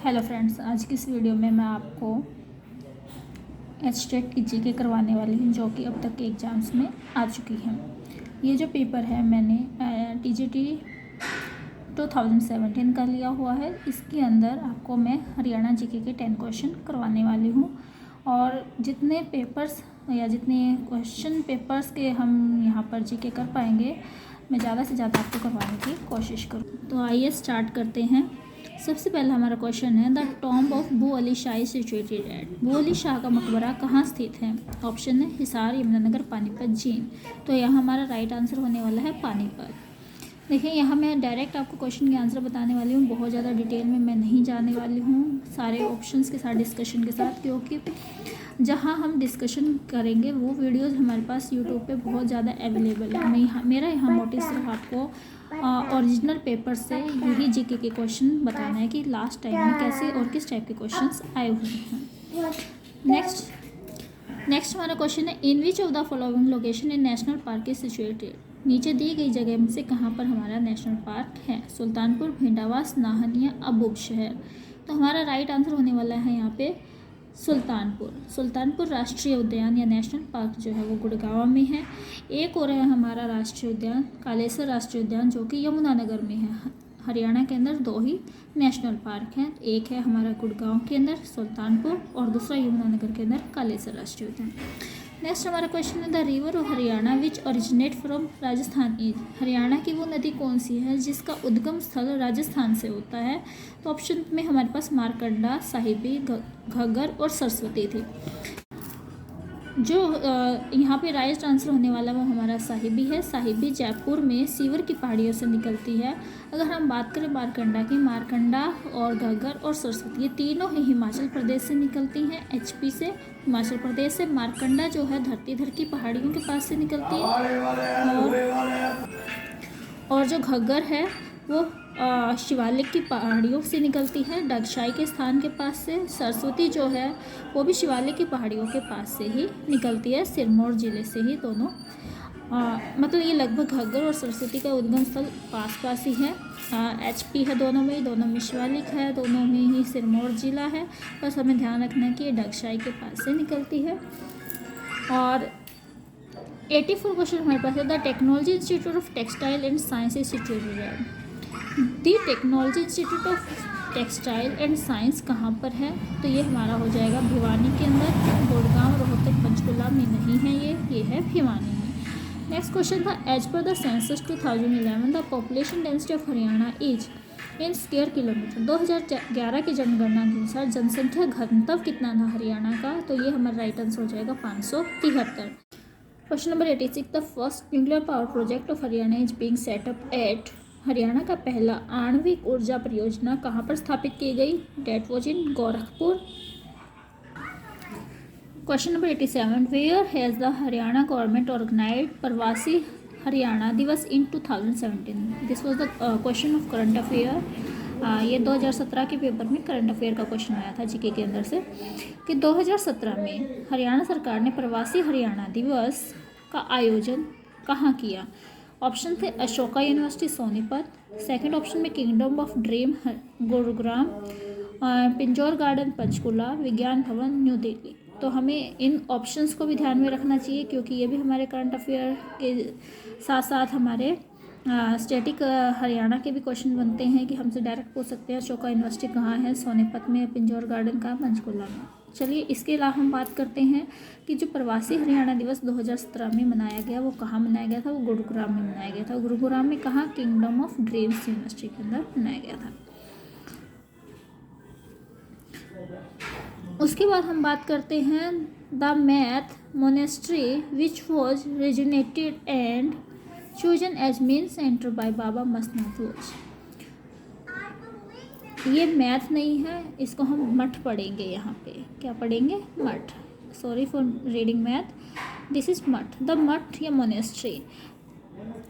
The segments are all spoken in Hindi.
हेलो फ्रेंड्स, आज की इस वीडियो में मैं आपको एचटेट की जीके करवाने वाली हूँ जो कि अब तक के एग्ज़ाम्स में आ चुकी है। ये जो पेपर है मैंने टीजीटी 2017 का लिया हुआ है। इसके अंदर आपको मैं हरियाणा जीके के 10 क्वेश्चन करवाने वाली हूँ और जितने पेपर्स या जितने क्वेश्चन पेपर्स के हम यहाँ पर जीके कर पाएंगे मैं ज़्यादा से ज़्यादा आपको करवाने की कोशिश करूँ। तो आइए स्टार्ट करते हैं। सबसे पहला हमारा क्वेश्चन है, द टॉम्ब ऑफ बू Ali Shah is situated at. बू अली शाह का मकबरा कहाँ स्थित है? ऑप्शन है हिसार, यमुनानगर, पानीपत, जींद। तो यहाँ हमारा राइट आंसर होने वाला है पानीपत। देखिए यहाँ मैं डायरेक्ट आपको क्वेश्चन के आंसर बताने वाली हूँ, बहुत ज़्यादा डिटेल में मैं नहीं जाने वाली हूँ सारे ऑप्शंस के साथ डिस्कशन के साथ, क्योंकि जहाँ हम डिस्कशन करेंगे वो वीडियोस हमारे पास यूट्यूब पे बहुत ज़्यादा अवेलेबल है। मेरा यहाँ मोटिव सिर्फ आपको ओरिजिनल पेपर से यही जीके के क्वेश्चन बताना है कि लास्ट टाइम में कैसे और किस टाइप के क्वेश्चंस आए हुए हैं। नेक्स्ट हमारा क्वेश्चन है, in which of the following location in national park is situated. नीचे दी गई जगह में से कहाँ पर हमारा नेशनल पार्क है? सुल्तानपुर, भिंडावास, नाहन या अबूब शहर। तो हमारा राइट आंसर होने वाला है यहाँ पे सुल्तानपुर राष्ट्रीय उद्यान या नेशनल पार्क जो है वो गुड़गांव में है। एक और है हमारा राष्ट्रीय उद्यान कालेसर राष्ट्रीय उद्यान जो कि यमुनानगर में है। हरियाणा के अंदर दो ही नेशनल पार्क हैं, एक है हमारा गुड़गांव के अंदर सुल्तानपुर और दूसरा यमुनानगर के अंदर कालेसर राष्ट्रीय उद्यान। नेक्स्ट हमारा क्वेश्चन है, the river of Haryana which originate from Rajasthan is. Haryana की वो नदी कौन सी है जिसका उद्गम स्थल राजस्थान से होता है? तो ऑप्शन में हमारे पास मारकंडा, साहिबी, घग्गर और सरस्वती थी। जो यहाँ पे राइट आंसर होने वाला वो हमारा साहिबी है। साहिबी जयपुर में सीवर की पहाड़ियों से निकलती है। अगर हम बात करें मारकंडा की, मारकंडा और घग्गर और सरस्वती ये तीनों ही हिमाचल प्रदेश से निकलती हैं, एचपी से, हिमाचल प्रदेश से। मारकंडा जो है धरतीधर की पहाड़ियों के पास से निकलती है और जो घग्गर है वो शिवालिक की पहाड़ियों से निकलती है, डगशाई के स्थान के पास से। सरस्वती जो है वो भी शिवालिक की पहाड़ियों के पास से ही निकलती है, सिरमौर जिले से ही दोनों। मतलब ये लगभग घग्गर और सरस्वती का उद्गम स्थल पास ही है। एचपी है दोनों में शिवालिक है, दोनों में ही सिरमौर जिला है। बस हमें ध्यान रखना है कि ये डगशाई के पास से निकलती है। और 84 क्वेश्चन हमारे पास है, the technology institute of textile and science is situated at. The technology institute of textile and science कहाँ पर है? तो ये हमारा हो जाएगा भिवानी के अंदर। गुड़गांव, रोहतक, पंचकुला में नहीं है, ये है भिवानी में। नेक्स्ट क्वेश्चन था, as per the census 2011 the population density of Haryana is in square kilometre. 2011 की जनगणना के अनुसार जनसंख्या घनत्व कितना था हरियाणा का? तो ये हमारा राइट आंसर हो जाएगा 573। Question number 86, the first nuclear power project of Haryana is being set up at. Haryana का पहला आणविक ऊर्जा परियोजना कहाँ पर स्थापित की गई? That was in Gorakhpur. Question number 87, where has the Haryana government organised Pravasi Haryana Divas in 2017। This was the question of current affair. ये 2017 के पेपर में करंट अफेयर का क्वेश्चन आया था जीके के अंदर से कि 2017 में हरियाणा सरकार ने प्रवासी हरियाणा दिवस का आयोजन कहाँ किया? ऑप्शन थे Ashoka university Sonipat, second option में kingdom of dream Gurugram, Pinjore garden Panchkula, Vigyan Bhavan new Delhi. तो हमें इन ऑप्शंस को भी ध्यान में रखना चाहिए क्योंकि ये भी हमारे करंट अफेयर के साथ साथ हमारे स्टैटिक हरियाणा के भी क्वेश्चन बनते हैं कि हमसे डायरेक्ट पूछ सकते हैं अशोका यूनिवर्सिटी कहाँ है, सोनीपत में, पिंजौर गार्डन कहाँ, पंचकुला में। चलिए इसके अलावा हम बात करते हैं कि जो प्रवासी हरियाणा दिवस 2017 में मनाया गया वो कहाँ मनाया गया था? वो गुरुग्राम में मनाया गया था। गुरुग्राम में कहाँ? किंगडम ऑफ ड्रीम्स यूनिवर्सिटी के अंदर मनाया गया था। उसके बाद हम बात करते हैं the math monastery which was regenerated and chosen as main centre by Baba Mastnath रोज। ये मैथ नहीं है, इसको हम मठ पढ़ेंगे। यहाँ पे क्या पढ़ेंगे? मठ। Sorry for reading math, this is मठ। द मठ या मोनेस्ट्री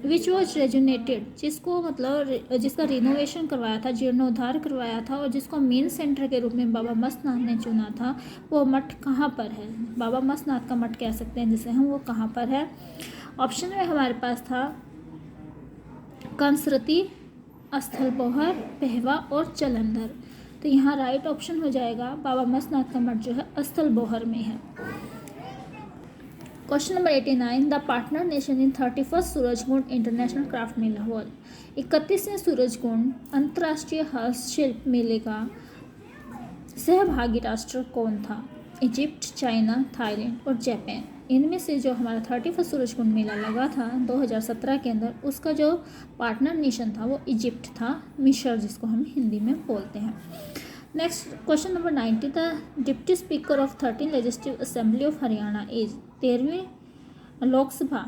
विच वॉज रेजुनेटेड, जिसको मतलब जिसका रिनोवेशन करवाया था, जीर्णोद्धार करवाया था और जिसको मेन सेंटर के रूप में बाबा मस्तनाथ ने चुना था, वो मठ कहाँ पर है? बाबा मस्तनाथ का मठ कह सकते हैं जिसे हम, वो कहाँ पर है? ऑप्शन में हमारे पास था कंसरती, स्थलपोहर, पहवा और जलंधर। तो यहाँ राइट ऑप्शन हो जाएगा बाबा मस्तनाथ का मठ जो है स्थल बोहर में है। Question number 89, the partner nation in 31st Surajkund international craft mela हॉल। 31वें सूरजकुंड अंतर्राष्ट्रीय हस्तशिल्प मेले का सहभागी राष्ट्र कौन था? इजिप्ट, चाइना, थाईलैंड और जापान। इनमें से जो हमारा 31st सूरजकुंड मेला लगा था 2017 के अंदर, उसका जो पार्टनर नेशन था वो इजिप्ट था, मिस्र जिसको हम हिंदी में बोलते हैं। Next question number 90, the deputy speaker of 13 legislative assembly of Haryana is. 13वीं लोकसभा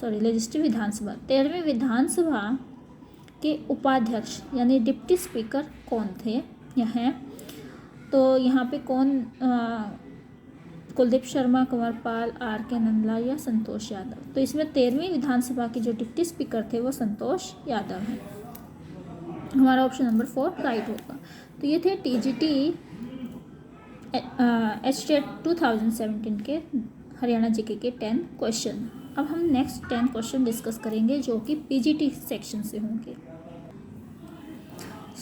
लेजिस्लेटिव विधानसभा 13वीं विधानसभा के उपाध्यक्ष यानी डिप्टी स्पीकर कौन थे यह हैं? तो यहाँ पे कौन कुलदीप शर्मा, कंवर पाल, आर के नंदलाल या संतोष यादव। तो इसमें 13वीं विधानसभा के जो डिप्टी स्पीकर थे वो संतोष यादव हैं। हमारा ऑप्शन नंबर 4 राइट होगा। तो ये थे TGT HTET 2017 के हरियाणा जीके के 10 क्वेश्चन। अब हम नेक्स्ट 10 क्वेश्चन डिस्कस करेंगे जो कि PGT सेक्शन से होंगे।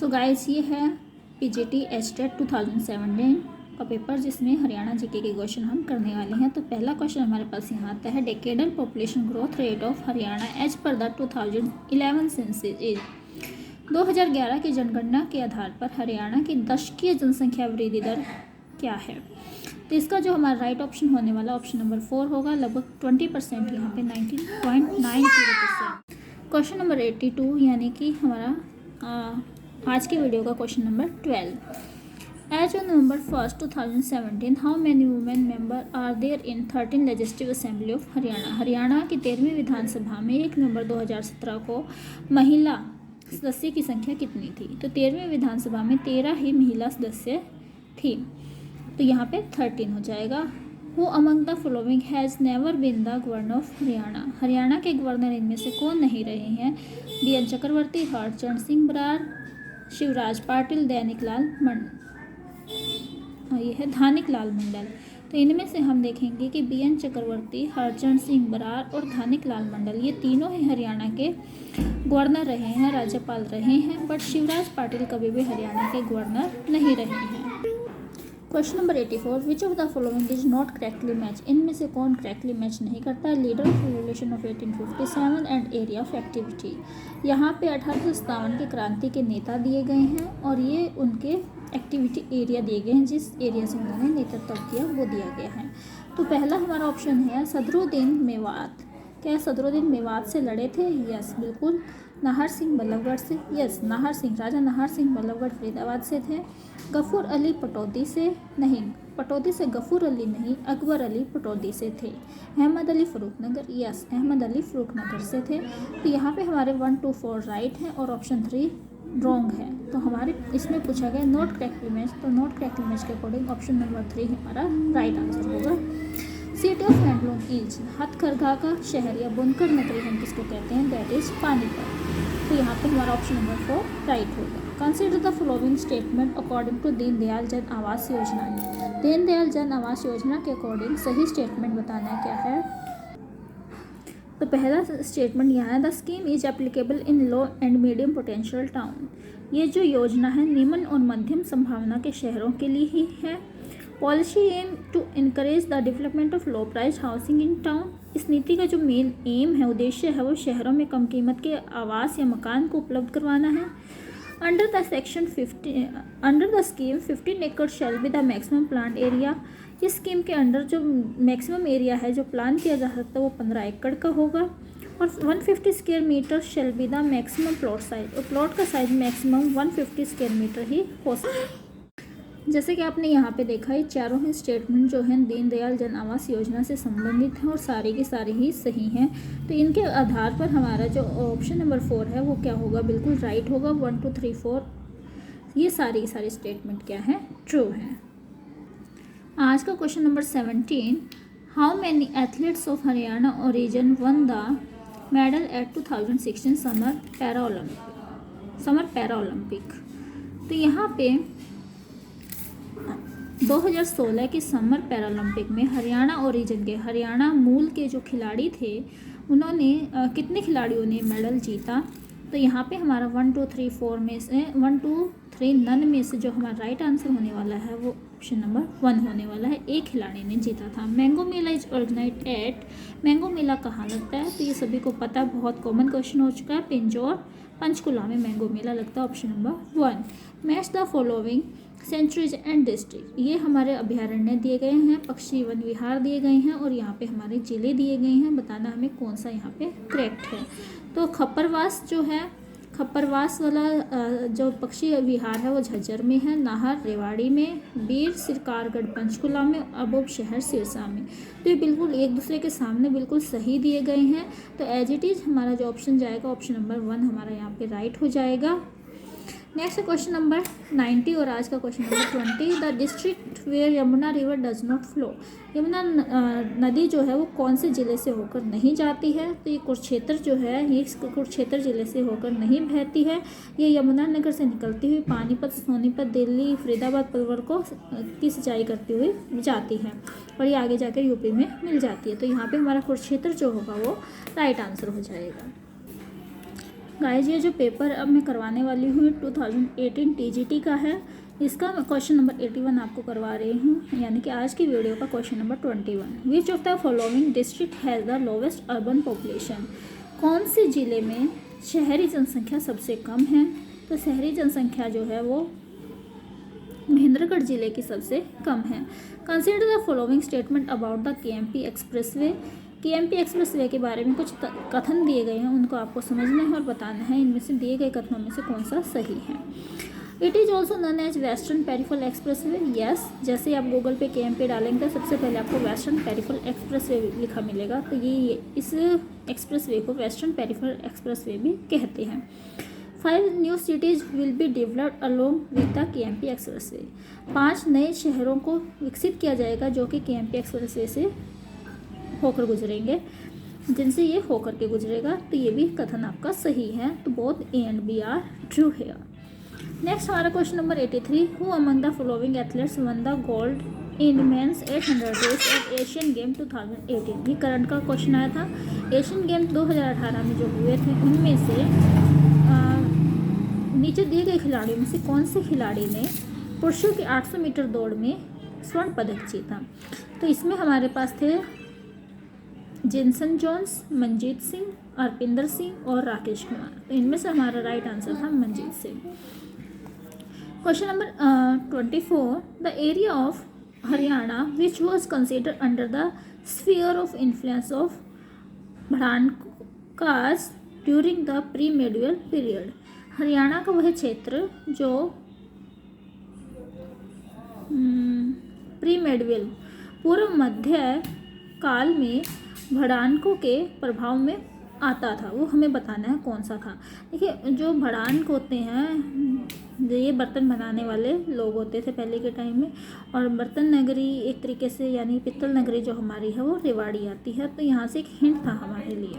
सो गाइस, ये है PGT HTET 2017 का पेपर जिसमें हरियाणा जीके के क्वेश्चन हम करने वाले हैं। तो पहला क्वेश्चन हमारे पास यहाँ आता है, decadal population growth rate of Haryana as per the 2011 census is. 2011 की जनगणना के आधार पर हरियाणा की दशकीय जनसंख्या वृद्धि दर क्या है? तो इसका जो हमारा राइट ऑप्शन होने वाला ऑप्शन नंबर 4 होगा, लगभग 20%, यहाँ पे 19.90%। क्वेश्चन नंबर 82 यानी कि हमारा आज के वीडियो का question number 12। As on November 1st, 2017, how many women member are there in 13 legislative assembly of Haryana. Haryana की 13वीं विधानसभा में 1 नवंबर 2017 को महिला सदस्य की संख्या कितनी थी? तो 13वीं विधानसभा में 13 ही महिला सदस्य थी, तो यहाँ पे 13 हो जाएगा। Who among the following has never been the governor of Haryana. Haryana के गवर्नर इनमें से कौन नहीं रहे हैं? BN चक्रवर्ती, हरचरण सिंह बरार, शिवराज पाटिल, दैनिक लाल मंडल। ये है धानिक लाल मंडल। तो इनमें से हम देखेंगे कि BN चक्रवर्ती, हरचरण सिंह बरार और धानिक लाल मंडल ये तीनों ही हरियाणा के गवर्नर रहे हैं, राज्यपाल रहे हैं, बट शिवराज पाटिल कभी भी हरियाणा के गवर्नर नहीं रहे हैं। Question number 84, which of the following is not correctly match. इनमें से कौन करेक्टली मैच नहीं करता? Leader of revolution of 1857 and area of activity. यहाँ पे 1857 की क्रांति के नेता दिए गए हैं और ये उनके एक्टिविटी एरिया दिए गए हैं, जिस एरिया से उन्होंने नेतृत्व किया वो दिया गया है। तो पहला हमारा ऑप्शन है सदरुद्दीन मेवात। क्या सदरुद्दीन मेवात से लड़े थे? यस, बिल्कुल। नाहर सिंह बल्लभगढ़ से, यस, नाहर सिंह, राजा नाहर सिंह बल्लभगढ़ फरीदाबाद से थे। गफूर अली पटौदी से नहीं, पटौदी से गफूर अली नहीं, अकबर अली पटौदी से थे। अहमद अली फ़र्रुखनगर, यस, अहमद अली फ़र्रुखनगर से थे। तो यहाँ पे हमारे 1, 2, 4 राइट हैं और ऑप्शन 3 रॉन्ग है। तो हमारे इसमें पूछा गया नॉट करेक्टली मैच, तो नॉट करेक्टली मैच के अकॉर्डिंग ऑप्शन नंबर 3 हमारा राइट आंसर होगा। सिटी ऑफ हैंडलूम इज, हथकरघा का शहर या बुनकर नगरी हम किसको कहते हैं? That is Panipat. तो यहाँ पे हमारा ऑप्शन नंबर 4 राइट होगा। Consider the following statement according to Deendayal Jan Awas योजना। दीनदयाल जन आवास योजना के अकॉर्डिंग सही स्टेटमेंट बताना क्या है? तो पहला स्टेटमेंट यहाँ है, the scheme is applicable in low and medium potential town. ये जो योजना है निम्न और मध्यम संभावना के शहरों के लिए ही है। Policy aim to encourage the development of low price housing in town. इस नीति का जो मेन एम है, उद्देश्य है, वो शहरों में कम कीमत के आवास या मकान को उपलब्ध करवाना है। अंडर द स्कीम 15 एकड़ शैल be the maximum plant area. इस स्कीम के अंडर जो मैक्सिमम एरिया है जो प्लान किया जा सकता है वो 15 एकड़ का होगा। और 150 square metre shall be the maximum plot size. और प्लॉट का साइज मैक्सिमम 150 स्क्वायर मीटर ही हो सकता है। जैसे कि आपने यहाँ पे देखा है, चारों ही स्टेटमेंट जो हैं दीनदयाल जन आवास योजना से संबंधित हैं और सारी की सारी ही सही हैं। तो इनके आधार पर हमारा जो ऑप्शन नंबर 4 है वो क्या होगा? बिल्कुल राइट होगा। 1, 2, 3, 4 ये सारी की सारी स्टेटमेंट क्या है? ट्रू है। आज का question number 17, how many athletes of Haryana origin one the medal at 2016 summer para Olympic. तो यहाँ पे 2016 के समर पैरालंपिक में हरियाणा ओरिजिन के, हरियाणा मूल के जो खिलाड़ी थे उन्होंने कितने खिलाड़ियों ने मेडल जीता? तो यहाँ पे हमारा 1, 2, 3, 4 में से 1, 2, 3 नन में से जो हमारा राइट आंसर होने वाला है वो ऑप्शन नंबर 1 होने वाला है। एक खिलाड़ी ने जीता था। Mango mela is organised at, mango mela कहाँ लगता है? तो ये सभी को पता, बहुत कॉमन क्वेश्चन हो चुका है। पिंजौर पंचकुला में मैंगो मेला लगता है, option number 1। Match the following sanctuaries and district, ये हमारे अभ्यारण्य दिए गए हैं, पक्षी वन विहार दिए गए हैं और यहाँ पे हमारे जिले दिए गए हैं। बताना हमें कौन सा यहाँ पे करेक्ट है। तो खप्परवास जो है, खप्परवास वाला जो पक्षी विहार है वो झज्जर में है, नाहर रेवाड़ी में, बीर सिरकारगढ़ पंचकुला में, अबोब शहर सिरसा में। तो ये बिल्कुल एक दूसरे के सामने बिल्कुल सही दिए गए हैं। तो एज इट इज़ हमारा जो ऑप्शन जाएगा ऑप्शन नंबर 1 हमारा यहाँ पे राइट हो जाएगा। नेक्स्ट क्वेश्चन नंबर 90 और आज का question number 20। The district where Yamuna river does not flow, Yamuna नदी जो है वो कौन से ज़िले से होकर नहीं जाती है? तो ये कुरुक्षेत्र जो है, ये कुरुक्षेत्र ज़िले से होकर नहीं बहती है। ये यमुनानगर से निकलती हुई पानीपत, सोनीपत, दिल्ली, फरीदाबाद, पलवल को की सिंचाई करती हुई जाती है और ये आगे जाकर यूपी में मिल जाती है। तो यहाँ पे हमारा कुरुक्षेत्र जो होगा वो राइट आंसर हो जाएगा। गाइस ये जो पेपर अब मैं करवाने वाली हूँ 2018 टीजीटी का है, इसका क्वेश्चन नंबर 81 आपको करवा रही हूँ, यानी कि आज की वीडियो का question number 21। Which of the following district has the lowest urban population, कौन से ज़िले में शहरी जनसंख्या सबसे कम है? तो शहरी जनसंख्या जो है वो महेंद्रगढ़ जिले की सबसे कम है। Consider the following statement about the KMP expressway, KMP expressway के बारे में कुछ कथन दिए गए हैं, उनको आपको समझना है और बताना है इनमें से दिए गए कथनों में से कौन सा सही है। It is also known as western peripheral expressway, yes. जैसे आप गूगल पे केएमपी डालेंगे तो सबसे पहले आपको वेस्टर्न पेरिफेरल एक्सप्रेसवे लिखा मिलेगा, तो ये इस एक्सप्रेसवे को वेस्टर्न पेरिफेरल एक्सप्रेसवे भी कहते हैं। 5 new cities will be developed along with the KMP expressway, 5 नए शहरों को विकसित किया जाएगा जो कि केएमपी एक्सप्रेसवे से होकर गुजरेंगे, जिनसे ये होकर के गुजरेगा। तो ये भी कथन आपका सही है। तो both A and B are true here. Next हमारा question number 83। Who among the following athletes won the gold in men's 800 race at Asian game 2018, ये करंट का क्वेश्चन आया था। एशियन गेम 2018 में जो हुए थे उनमें से नीचे दिए गए खिलाड़ियों में से कौन से खिलाड़ी ने पुरुषों के 800 मीटर दौड़ में स्वर्ण पदक जीता? तो इसमें हमारे पास थे जिनसन जोन्स, मनजीत सिंह, अर्पिंदर सिंह और राकेश कुमार। तो इनमें से हमारा राइट आंसर था Manjeet Singh. Question number 24। The area of Haryana which was consider under the sphere of influence of Bhadanakas during the pre medieval period, Haryana का वह क्षेत्र जो प्री मेडिवल पूर्व मध्य काल में भड़ानकों के प्रभाव में आता था, वो हमें बताना है कौन सा था। देखिए जो भड़ानक होते हैं ये बर्तन बनाने वाले लोग होते थे पहले के टाइम में, और बर्तन नगरी एक तरीके से यानी पित्तल नगरी जो हमारी है वो रेवाड़ी आती है। तो यहाँ से एक हिंट था हमारे लिए,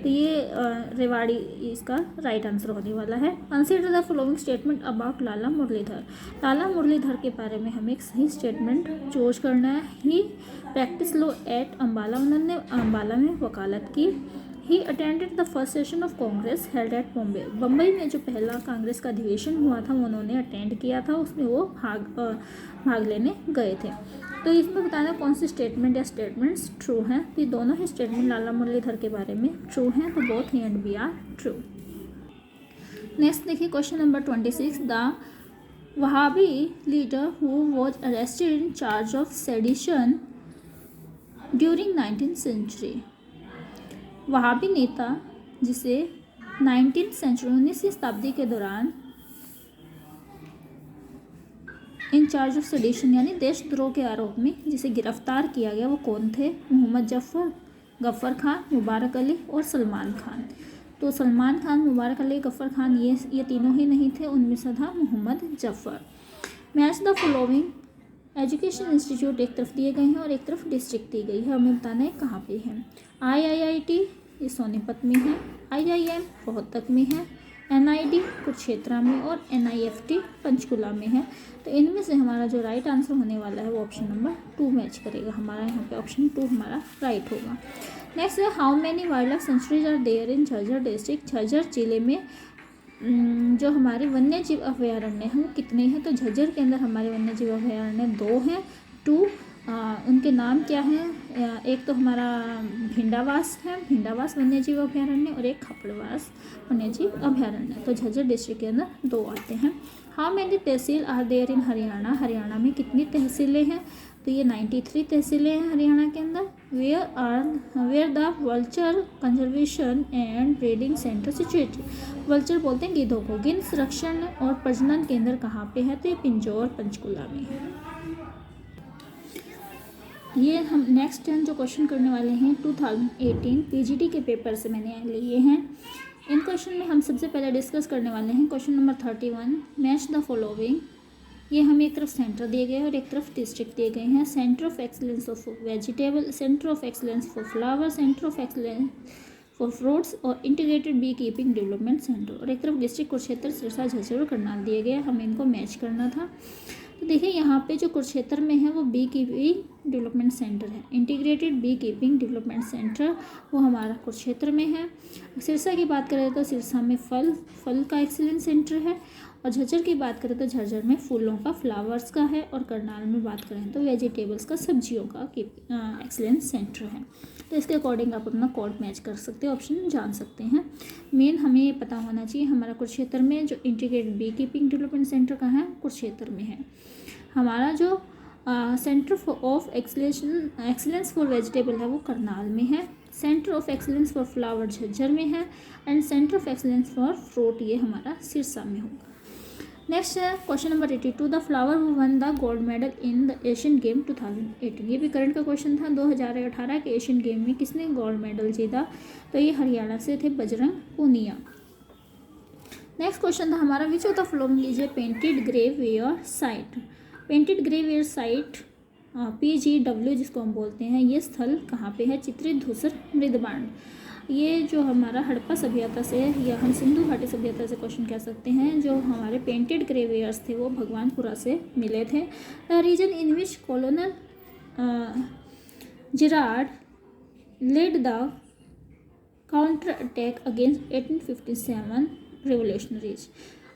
तो ये रेवाड़ी इसका राइट आंसर होने वाला है। Consider the following statement about Lala Muralidhar, Lala Muralidhar के बारे में हमें एक सही स्टेटमेंट चूज करना है। ही प्रैक्टिस लॉ एट अम्बाला, उन्होंने अम्बाला में वकालत की। He attended the first session of Congress held at Bombay, Bombay में जो पहला कांग्रेस का अधिवेशन हुआ था वो उन्होंने अटेंड किया था, उसमें वो भाग लेने गए थे। तो इसमें बताना कौन सी स्टेटमेंट या स्टेटमेंट्स ट्रू हैं। तो ये दोनों ही स्टेटमेंट लाला मुरलीधर के बारे में ट्रू हैं, तो both A and B are true. Next देखिए question number 26। The Wahhabi leader who was arrested in charge of sedition during 19th century, वहाबी नेता जिसे 19th सेंचुरी 19वीं शताब्दी के दौरान इन चार्ज ऑफ सेडिशन यानी देशद्रोह के आरोप में जिसे गिरफ्तार किया गया वो कौन थे? मोहम्मद जफ़र, गफ़र खान, मुबारक अली और सलमान खान। तो सलमान खान, मुबारक अली, गफ़र खान ये तीनों ही नहीं थे, उनमें से था Mohammad Zafar. Match the following education institute एक तरफ दिए गए हैं और एक तरफ डिस्ट्रिक्ट दी गई है, हमें बताना है कहाँ पे है। IIIT ये सोनीपत में है, IIM रोहतक में है, NID कुरुक्षेत्र में और NIFT पंचकुला में है। तो इनमें से हमारा जो राइट आंसर होने वाला है वो ऑप्शन नंबर 2 मैच करेगा, हमारा यहाँ पे ऑप्शन 2 हमारा राइट होगा। नेक्स्ट है how many wildlife sanctuaries are there in Jhajjar district, Jhajjar जिले में जो हमारे वन्य जीव अभयारण्य हैं वो कितने हैं, तो झज्जर के अंदर हमारे वन्य जीव अभयारण्य 2 हैं, 2। उनके नाम क्या हैं, एक तो हमारा भिंडावास है, भिंडावास वन्य जीव अभयारण्य, और एक खपड़वास वन्य जीव अभयारण्य। तो झज्जर डिस्ट्रिक्ट के अंदर 2 आते हैं। How many tehsil are there in Haryana, Haryana में कितनी तहसीलें हैं, तो ये 93 तहसीलें हैं हरियाणा के अंदर। Where the vulture conservation and breeding centre situated, vulture बोलते हैं गिद्धों को, गिद्ध संरक्षण और प्रजनन केंद्र कहाँ पे है, तो ये पिंजौर पंचकुला में है। ये हम नेक्स्ट जो क्वेश्चन करने वाले हैं 2018 पीजीटी के पेपर से मैंने लिए हैं। इन क्वेश्चन में हम सबसे पहले डिस्कस करने वाले हैं question number 31, match the following. ये हमें एक तरफ सेंटर दिए गए हैं और एक तरफ डिस्ट्रिक्ट दिए गए हैं। Centre of excellence of vegetable, centre of excellence for flower, centre of excellence for fruits और integrated bee keeping development centre, और एक तरफ डिस्ट्रिक्ट कुरुक्षेत्र, सिरसा, झज्जर और करनाल दिए गए। हमें इनको मैच करना था। तो देखिए यहाँ पे जो कुरुक्षेत्र में है वो बी कीपिंग डेवलपमेंट सेंटर है, integrated bee keeping development centre वो हमारा कुरुक्षेत्र में है। सिरसा की बात करें तो सिरसा में फल का एक्सीलेंस सेंटर है, और झज्जर की बात करें तो झज्जर में फूलों का, फ्लावर्स का है, और करनाल में बात करें तो वेजिटेबल्स का, सब्जियों का एक्सीलेंस सेंटर है। तो इसके अकॉर्डिंग आप अपना कोड मैच कर सकते हो, ऑप्शन जान सकते हैं। मेन हमें ये पता होना चाहिए हमारा कुरुक्षेत्र में जो integrated bee keeping development centre कहाँ है, कुरुक्षेत्र में है। हमारा जो centre of excellence for vegetable है वो करनाल में है, centre of excellence for flower Jhajjar में है, and centre of excellence for fruit ये हमारा सिरसा में होगा। नेक्स्ट है question number 82, the flower who won the gold medal in the Asian game 2018। ये भी करंट का क्वेश्चन था। 2018 के एशियन गेम में किसने गोल्ड मेडल जीता, तो ये हरियाणा से थे बजरंग पूनिया। नेक्स्ट क्वेश्चन था हमारा, which of the following is a painted grey ware site. Painted grey ware site PGW जिसको हम बोलते हैं, ये स्थल कहाँ पे है, चित्रित धूसर मृदबांड। ये जो हमारा हड़प्पा सभ्यता से या हम सिंधु घाटी सभ्यता से क्वेश्चन कह सकते हैं। जो हमारे पेंटेड ग्रेववेयर्स थे वो भगवानपुरा से मिले थे। Reason in which colonel Gerrard led the counter attack against 1857 revolutionaries.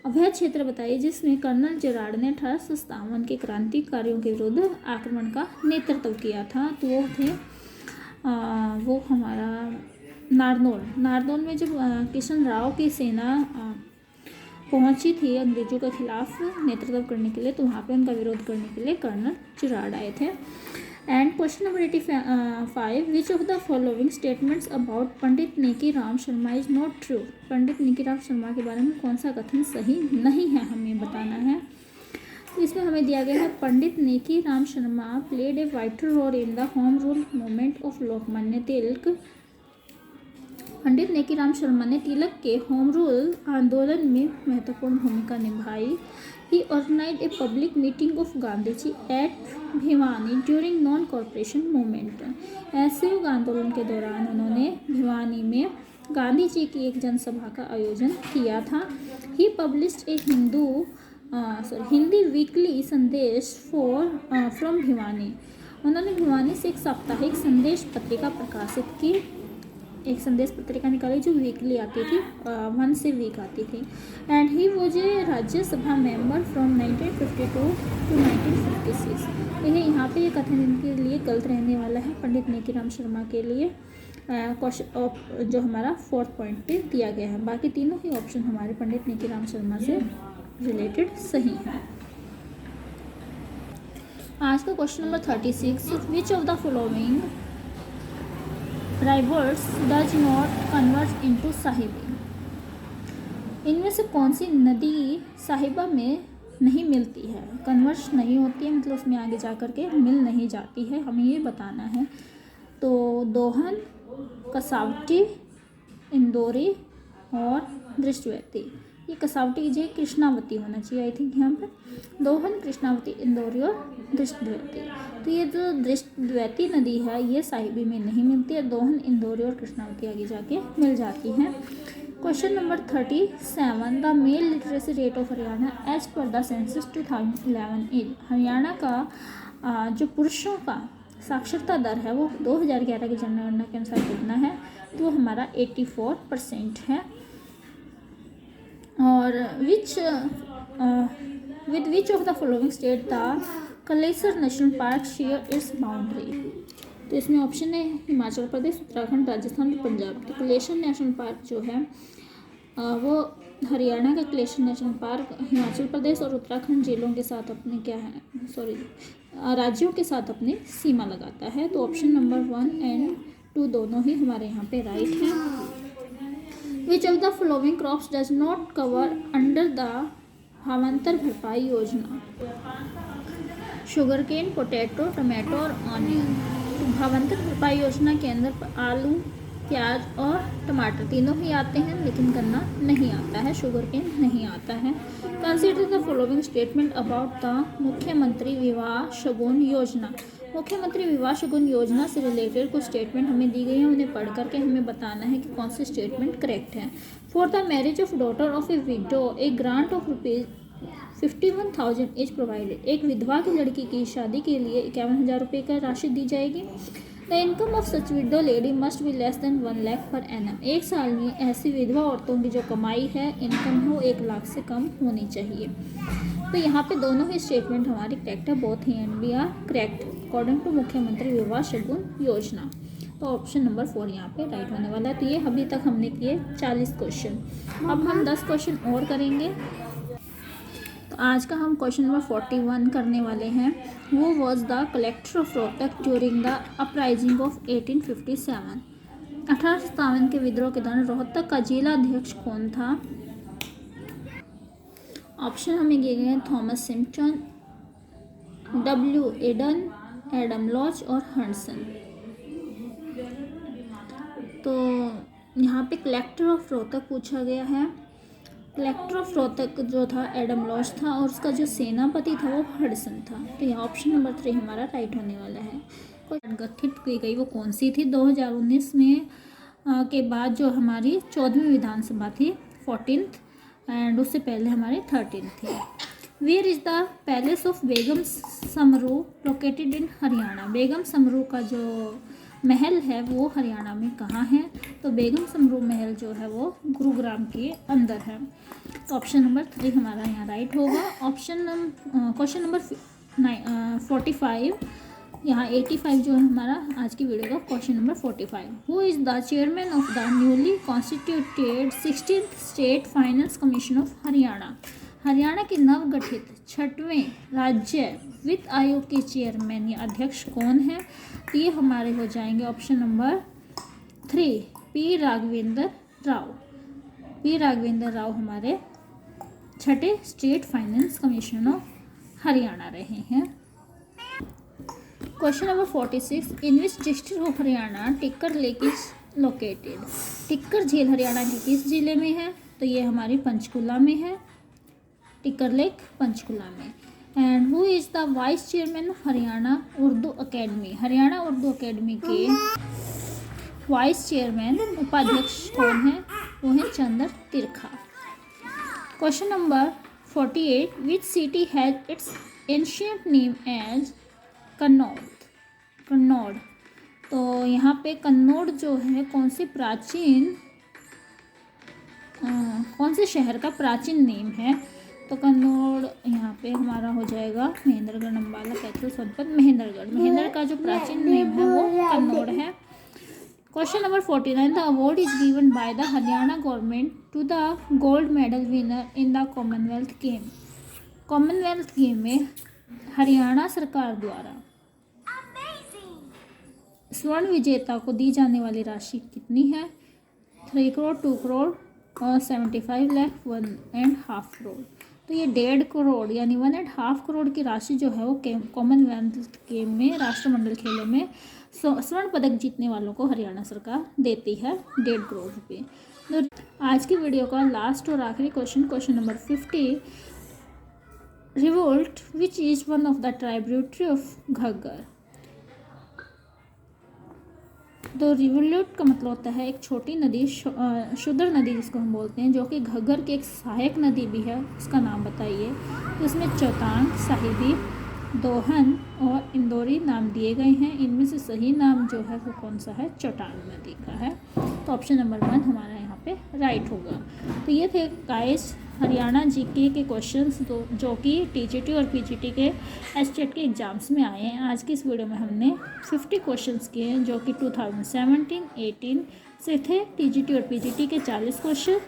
अब वह क्षेत्र बताइए जिसमें कर्नल जिराड ने 1857 के क्रांतिकारियों के विरुद्ध आक्रमण का नेतृत्व किया था। तो वो थे वो हमारा नारनौल में जब किशन राव की सेना पहुंची थी अंग्रेजों के खिलाफ नेतृत्व करने के लिए, तो वहाँ पे उनका विरोध करने के लिए कर्नल जिराड आए थे। And question number 85, which of the following statements about Pandit Neki Ram Sharma is not true. Pandit Neki Ram Sharma के बारे में कौन सा कथन सही नहीं है, हमें बताना है। तो इसमें हमें दिया गया है, Pandit Neki Ram Sharma played a vital role in the home rule movement of Lokmanya Tilak. Pandit Nekiram Sharma ने तिलक के होम रूल आंदोलन में महत्वपूर्ण भूमिका निभाई। He organised a public meeting of Gandhi ji at Bhiwani during non corporation movement. असहयोग आंदोलन के दौरान उन्होंने भिवानी में गांधी जी की एक जनसभा का आयोजन किया था। ही पब्लिश्ड ए हिंदी वीकली संदेश फ्रॉम भिवानी। उन्होंने भिवानी से एक साप्ताहिक संदेश पत्रिका प्रकाशित की, एक संदेश पत्रिका निकाली जो वीकली आती थी, 1 से वीक आती थी। And he was a Rajya Sabha member from 1952 to 1956। देखिए यहाँ पे ये कथन इनके लिए गलत रहने वाला है पंडित नेकीराम शर्मा के लिए। क्वेश्चन जो हमारा 4th पॉइंट पे दिया गया है, बाकी तीनों ही ऑप्शन हमारे पंडित नेकीराम शर्मा से रिलेटेड सही है। आज का question number 36, which of the following rivers does not converge into Sahibi. इनमें से कौन सी नदी साहिबा में नहीं मिलती है, कन्वर्ज नहीं होती है, मतलब उसमें आगे जा कर के मिल नहीं जाती है, हमें ये बताना है। तो दोहन, कसावटी, इंदौरी और दृष्टवती। ये कसावटी की जगह कृष्णावती होना चाहिए आई थिंक यहाँ पे। दोहन, कृष्णावती, इंदौरी और दृष्टवती। तो ये जो दृष्टवती नदी है ये साहिबी में नहीं मिलती है, दोहन, इंदौरी और कृष्णावती आगे जाके मिल जाती हैं। Question number 37, the male literacy rate of Haryana as per the census 2011 is. Haryana का जो पुरुषों का साक्षरता दर है वो 2011 की जनगणना के अनुसार कितना है, तो हमारा 84% है। और with which of the following state the Kalesar national park share its boundary. तो इसमें ऑप्शन है हिमाचल प्रदेश, उत्तराखंड, राजस्थान और पंजाब। तो कलेसर नेशनल पार्क जो है वो हरियाणा का कलेसर नेशनल पार्क हिमाचल प्रदेश और उत्तराखंड जिलों के साथ अपने राज्यों के साथ अपनी सीमा लगाता है। तो ऑप्शन नंबर 1 एंड 2 दोनों ही हमारे यहाँ पे राइट हैं। विच of the following crops does not cover under the भावांतर भरपाई योजना। शुगर केन, पोटैटो, टमाटो और ऑनियन। तो भावांतर भरपाई योजना के अंदर आलू, प्याज और टमाटर तीनों ही आते हैं, लेकिन गन्ना नहीं आता है, शुगर केन नहीं आता है। Consider the following statement about the मुख्यमंत्री विवाह शगुन योजना। मुख्यमंत्री विवाह शगुन योजना से रिलेटेड कुछ स्टेटमेंट हमें दी गई हैं, उन्हें पढ़ करके हमें बताना है कि कौन सी स्टेटमेंट करेक्ट है। For the marriage of daughter of A window A grant of ₹51,000 is provided. एक विधवा की लड़की की शादी के लिए 51,000 रुपये का राशि दी जाएगी। The income of such window lady must be less than 1 lakh per annum. एक साल में ऐसी विधवा औरतों की जो कमाई है इनकम हो 1 लाख से कम होनी चाहिए। तो यहाँ पे दोनों ही स्टेटमेंट हमारी करेक्ट है, बोथ ही and B are correct according to Mukhyamantri Vivah शगुन योजना। तो ऑप्शन नंबर 4 यहाँ पे राइट होने वाला है। तो ये अभी तक हमने किए 40 क्वेश्चन, अब हम 10 क्वेश्चन और करेंगे। तो आज का हम क्वेश्चन नंबर 41 करने वाले हैं। वो was the collector of Rohtak during the uprising of 1857। 1857 के विद्रोह के दौरान रोहतक का जिला अध्यक्ष कौन था। ऑप्शन हमें दिए गए हैं Thomas Simpson, W. Eden, Adam Lodge और हंडसन। तो यहाँ पे कलेक्टर ऑफ रोहतक पूछा गया है। कलेक्टर ऑफ रोहतक जो था एडम लॉज था और उसका जो सेनापति था वो हडसन था। तो यहाँ ऑप्शन नंबर 3 हमारा राइट होने वाला है। गठित की गई वो कौन सी थी। 2019 में के बाद जो हमारी 14वीं विधानसभा थी 14th एंड उससे पहले हमारी 13th थी। Where is the palace of Begum Samru located in Haryana. Begum Samru का जो महल है वो हरियाणा में कहाँ है। तो बेगम समरू महल जो है वो गुरुग्राम के अंदर है। तो ऑप्शन नंबर 3 हमारा यहाँ राइट होगा। क्वेश्चन नंबर 45 यहाँ 85 जो है हमारा आज की वीडियो का question number 45। Who is the chairman of the newly constituted 16th state finance commission of Haryana. Haryana के नवगठित 6वें राज्य वित्त आयोग के चेयरमैन या अध्यक्ष कौन है। तो ये हमारे हो जाएंगे option number 3 P Raghavendra Rao. P Raghavendra Rao हमारे 6ठे state finance commission of Haryana रहे हैं। Question number 46 in which district of Haryana Tikkar lake is located. Tikkar झील हरियाणा के किस जिले में है। तो ये हमारी पंचकुला में है, टिक्कर लेक पंचकुला में। And who is the vice chairman of Haryana Urdu academy. Haryana Urdu academy के वाइस चेयरमैन उपाध्यक्ष कौन है। वो है Chandra Tirkha. Question number 48 which city has its ancient name as Kannaud. तो यहाँ पे कन्नौड़ जो है कौन से शहर का प्राचीन नेम है। तो कन्नौड़ यहाँ पे हमारा हो जाएगा महेंद्रगढ़, अम्बाला, कैथल, सोनभद्र, महेंद्र का जो प्राचीन नेम है वो कन्नौड़ है। Question number 49 the award is given by the Haryana government to the gold medal winner in the Commonwealth game. Commonwealth game में हरियाणा सरकार द्वारा स्वर्ण विजेता को दी जाने वाली राशि कितनी है। 3 करोड़, 2 करोड़ और 75 लाख, 1.5 करोड़। तो ये 1.5 करोड़ यानी 1.5 करोड़ की राशि जो है वो कॉमनवेल्थ गेम में राष्ट्रमंडल खेलों में स्वर्ण पदक जीतने वालों को हरियाणा सरकार देती है 1.5 करोड़ रुपये। तो आज की वीडियो का लास्ट और आखिरी question number 50 revolt which is one of the tributary of Ghaggar. तो रिवोल्यूट का मतलब होता है एक छोटी नदी, शुद्र नदी जिसको हम बोलते हैं, जो कि घग्गर की एक सहायक नदी भी है, उसका नाम बताइए। तो इसमें चौतांग, साहिबी, दोहन और इंदौरी नाम दिए गए हैं। इनमें से सही नाम जो है वो कौन सा है, चौटांग नदी का है। तो ऑप्शन नंबर 1 हमारा यहाँ पे राइट होगा। तो ये थे गाइस हरियाणा जीके के क्वेश्चंस जो कि टीजीटी और पीजीटी के एसटेट के एग्ज़ाम्स में आए हैं। आज की इस वीडियो में हमने 50 क्वेश्चंस किए हैं जो कि 2017-18 से थे। टीजीटी और पीजीटी के 40 क्वेश्चन,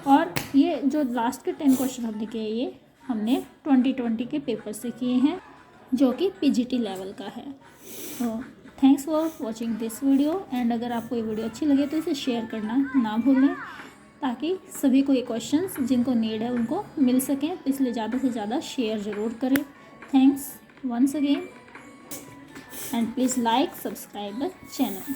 और ये जो लास्ट के 10 क्वेश्चन हमने किए, ये हमने 2020 के पेपर से किए हैं जो कि पीजीटी लेवल का है। तो thanks for watching this video, and अगर आपको ये वीडियो अच्छी लगे तो इसे शेयर करना ना भूलें, ताकि सभी को ये क्वेश्चंस जिनको नीड है उनको मिल सकें। तो इसलिए ज़्यादा से ज़्यादा शेयर ज़रूर करें। Thanks once again, and please like subscribe the channel.